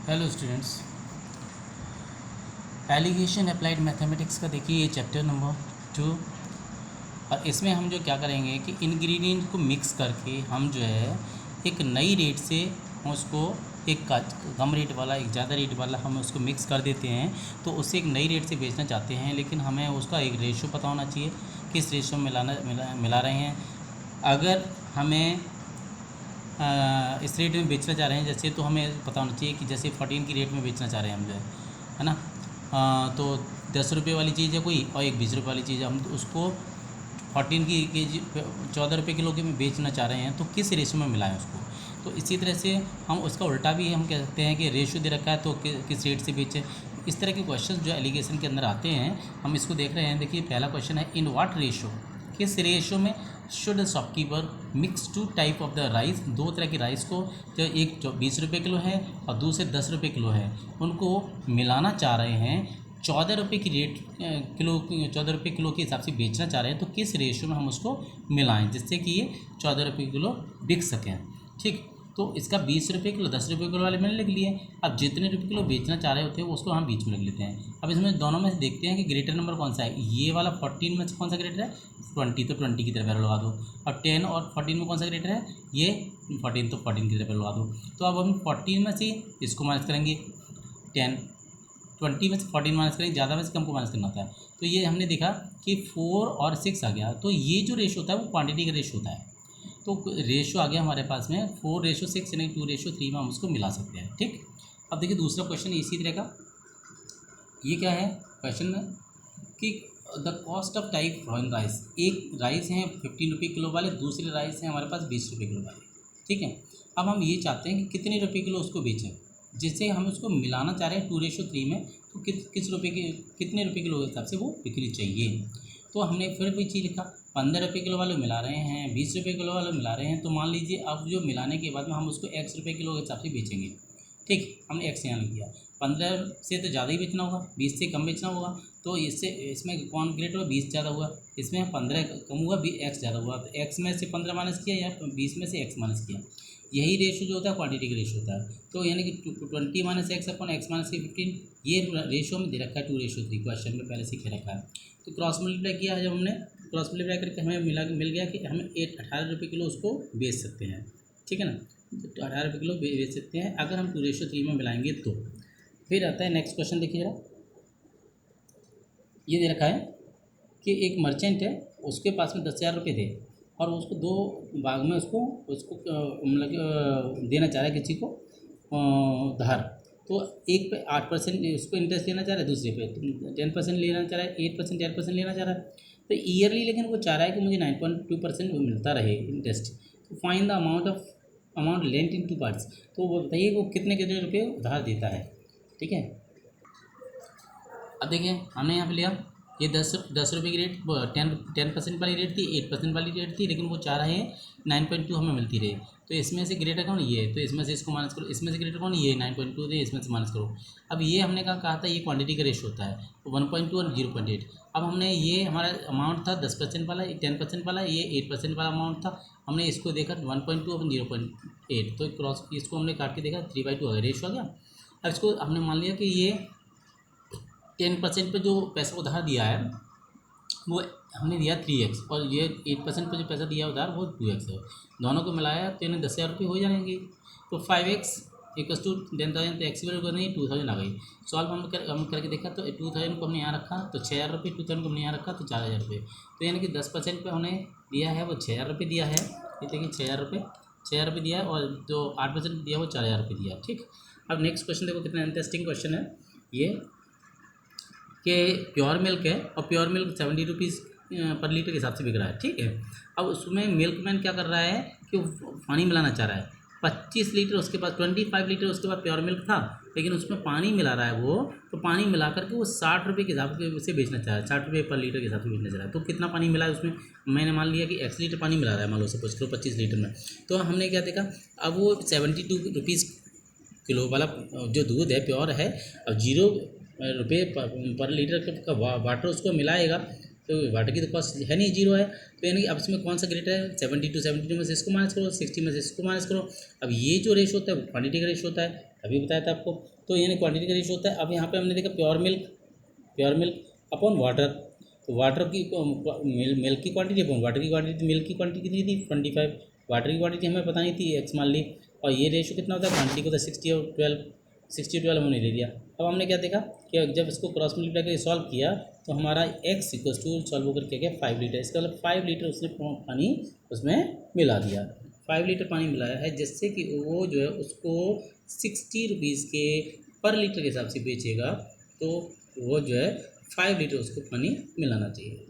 Hello students, alligation applied mathematics का देखिए ये चैप्टर नंबर 2। और इसमें हम जो क्या करेंगे कि इंग्रेडिएंट को मिक्स करके हम जो है एक नई रेट से हम उसको एक कम रेट वाला एक ज़्यादा रेट वाला हम उसको मिक्स कर देते हैं, तो उससे एक नई रेट से बेचना चाहते हैं। लेकिन हमें उसका एक रेशो पता होना चाहिए, किस रेशो में मिला रहे हैं। अगर हमें इस रेट में बेचना चाह रहे हैं जैसे, तो हमें पता होना चाहिए कि जैसे 14 की रेट में बेचना चाह रहे हैं हम जो है ना। तो 10 रुपये वाली चीज़ है कोई और एक 20 रुपये वाली चीज़ है, हम तो उसको 14 की केजी 14 रुपये किलो के में बेचना चाह रहे हैं, तो किस रेशो में मिलाएं उसको। तो इसी तरह से हम उसका उल्टा भी हम कह सकते हैं कि रेशो दे रखा है तो किस रेट से बेचें। इस तरह के क्वेश्चन जो एलिगेशन के अंदर आते हैं हम इसको देख रहे हैं। देखिए पहला क्वेश्चन है, इन व्हाट रेशो, किस रेशो में should shopkeeper mix two type of the rice, दो तरह की राइस को, जो एक 20 रुपये किलो है और दूसरे 10 रुपये किलो है, उनको मिलाना चाह रहे हैं 14 रुपये की रेट किलो 14 रुपये किलो के हिसाब से बेचना चाह रहे हैं, तो किस रेशो में हम उसको मिलाएं जिससे कि ये 14 रुपये किलो बिक सकें। ठीक, तो इसका 20 रुपये किलो 10 रुपये किलो वाले मैंने लिख लिए। अब जितने रुपये किलो बेचना चाह रहे होते हैं उसको हम बीच में लिख लेते हैं। अब इसमें दोनों में से देखते हैं कि ग्रेटर नंबर कौन सा है। ये वाला 14 में से कौन सा ग्रेटर है, 20, तो 20 की तरफ एरो लगा दो। और 10 और 14 में कौन सा ग्रेटर है, ये 14, तो 14 की तरफ एरो लगा दो। तो अब हम 14 में से इसको माइनस करेंगे 10, 20 में से 14 माइनस करेंगे, ज़्यादा में से कम को माइनस करना होता है। तो ये हमने देखा कि 4 और 6 आ गया। तो ये जो रेशो होता है वो क्वांटिटी का रेशो होता है। तो रेशो आ गया हमारे पास में 4:6 यानी 2:3 में हम उसको मिला सकते हैं। ठीक, अब देखिए दूसरा क्वेश्चन इसी तरह का। ये क्या है क्वेश्चन में कि the cost of type foreign rice, एक राइस हैं 15 रुपये किलो वाले, दूसरे राइस हैं हमारे पास 20 रुपये किलो वाले। ठीक है, अब हम ये चाहते हैं कि कितने रुपये किलो उसको बेचें, जिससे हम उसको मिलाना चाह रहे हैं 2:3 में। तो किस रुपये के कितने रुपये किलो के हिसाब से वो बिक्री चाहिए। तो हमने फिर भी चीज़ लिखा, 15 रुपये किलो वाले मिला रहे हैं, 20 रुपये किलो वाले मिला रहे हैं। तो मान लीजिए अब जो मिलाने के बाद में हम उसको x रुपये किलो के हिसाब से बेचेंगे। ठीक, हमने x यहाँ लिख दिया। 15 से तो ज़्यादा ही बेचना होगा, 20 से कम बेचना होगा। तो इससे इसमें कौन ग्रेट हुआ, 20 ज़्यादा हुआ, इसमें 15 कम हुआ, x ज़्यादा हुआ। तो x में से 15 माइनस किया या 20 में से x माइनस किया। यही रेशो जो होता है क्वांटिटी का रेशो होता है। तो यानी कि 20 minus x upon x minus के 15, ये रेशो में दे रखा है 2:3 क्वेश्चन में पहले से रखा है। तो क्रॉस मल्टीप्लाई किया है, जब हमने क्रॉस मल्टीप्लाई करके हमें मिल गया कि हम 18 रुपये किलो उसको बेच सकते हैं। ठीक है ना, तो 18 रुपये किलो बेच सकते हैं अगर हम 2:3 में मिलाएंगे तो। फिर आता है नेक्स्ट क्वेश्चन, देखिए जरा, ये दे रखा है कि एक मर्चेंट है, उसके पास में 10,000 रुपये थे और उसको 2 भाग में उसको मतलब देना चाह रहा है किसी को उधार। तो एक पे 8% उसको इंटरेस्ट लेना चाह रहा है, दूसरे पे 10% लेना चाह रहा है, 8% 10% लेना चाह रहा है। तो ईयरली लेकिन वो चाह रहा है कि मुझे 9.2% मिलता रहे इंटरेस्ट। तो find the amount lent in 2 parts. तो वो बताइए वो कितने कितने रुपये उधार देता है। ठीक है, अब देखिए हमने यहाँ पे लिया ये 10 रुपये की रेट 10% वाली रेट थी, 8% वाली रेट थी, लेकिन वो चाह रहे हैं 9.2 हमें मिलती रहे। तो इसमें से ग्रेटर कौन, ये है, तो इसमें से इसको माइनस करो, इसमें से ग्रेटर कौन, ये 9.2 थे, इसमें से माइनस करो। अब ये हमने कहा था ये क्वांटिटी का रेशो होता है, तो 1.2 और 0.8। अब हमने ये हमारा अमाउंट था 10% वाला, 10% वाला, ये 8% वाला अमाउंट था। हमने इसको देखा 1.2 और 0.8, तो क्रॉस इसको हमने काट के देखा 3/2 आ गया, रेशो आ गया। अब इसको हमने मान लिया कि ये 10% पे जो पैसा उधार दिया है वो हमने दिया 3x, और ये 8% पे जो पैसा दिया उधार वो 2x है। दोनों को मिलाया तो इन्हें 10,000 रुपये हो जाएंगे। तो 5x इक्वल्स टू 10,000, तो एक्स की वैल्यू करनी 2000 आ गई। सॉल्व हम करके देखा तो 2000 को हमने यहाँ रखा तो 6,000 रुपये, 2000 को हमने यहाँ रखा तो 4,000 रुपये। तो यानी कि 10% पे हमने दिया है वो 6,000 रुपये दिया है। ये देखिए 6,000 रुपये दिया है, और जो 8% दिया वो 4,000 रुपये दिया है। ठीक, अब नेक्स्ट क्वेश्चन देखो कितना इंटरेस्टिंग क्वेश्चन है ये, कि प्योर मिल्क है और प्योर मिल्क 70 रुपीज़ पर लीटर के हिसाब से बिक रहा है। ठीक है, अब उसमें मिल्कमैन क्या कर रहा है कि पानी मिलाना चाह रहा है। 25 लीटर उसके पास, 25 लीटर उसके पास प्योर मिल्क था, लेकिन उसमें पानी मिला रहा है वो। तो पानी मिला करके वो 60 रुपये के हिसाब से बेचना चाह रहा है, 60 रुपये पर लीटर के हिसाब से बेचना चाह रहा है। तो कितना पानी मिला है उसमें, मैंने मान लिया कि x लीटर पानी मिला रहा है, मान लो सपोज करो 25 लीटर में। तो हमने क्या देखा, अब वो 72 रुपीज़ किलो वाला जो दूध है प्योर है, अब 0 रुपये पर लीटर का वाटर उसको मिलाएगा, तो वाटर की तो कॉस्ट है नहीं, 0 है। तो यानी कि अब इसमें कौन सा ग्रेटर है, 72 में से इसको माइनस करो, 60 में से इसको माइनस करो। अब ये जो रेशो होता है वो क्वांटिटी का रेशो होता है। अभी बताया था आपको। तो यानी क्वांटिटी का रेशियो होता है। अब यहाँ पे हमने देखा प्योर मिल्क अपॉन वाटर। तो वाटर की मिल्क की क्वांटिटी अपॉन वाटर की क्वांटिटी, मिल्क की क्वांटिटी कितनी थी 25, वाटर की क्वांटिटी हमें पता नहीं थी x मान ली, और ये रेशियो कितना होता है क्वांटिटी को, तो 60 और 12, 60-12 हमने ले लिया। अब हमने क्या देखा कि जब इसको क्रॉस मल्टीप्लाई करके सॉल्व किया तो हमारा x इक्वल्स टू सॉल्व होकर क्या गया 5 लीटर। इसका मतलब 5 लीटर उसने पानी उसमें मिला दिया, 5 लीटर पानी मिलाया है, जिससे कि वो जो है उसको 60 रुपीज़ के पर लीटर के हिसाब से बेचेगा। तो वो जो है 5 लीटर उसको पानी मिलाना चाहिए।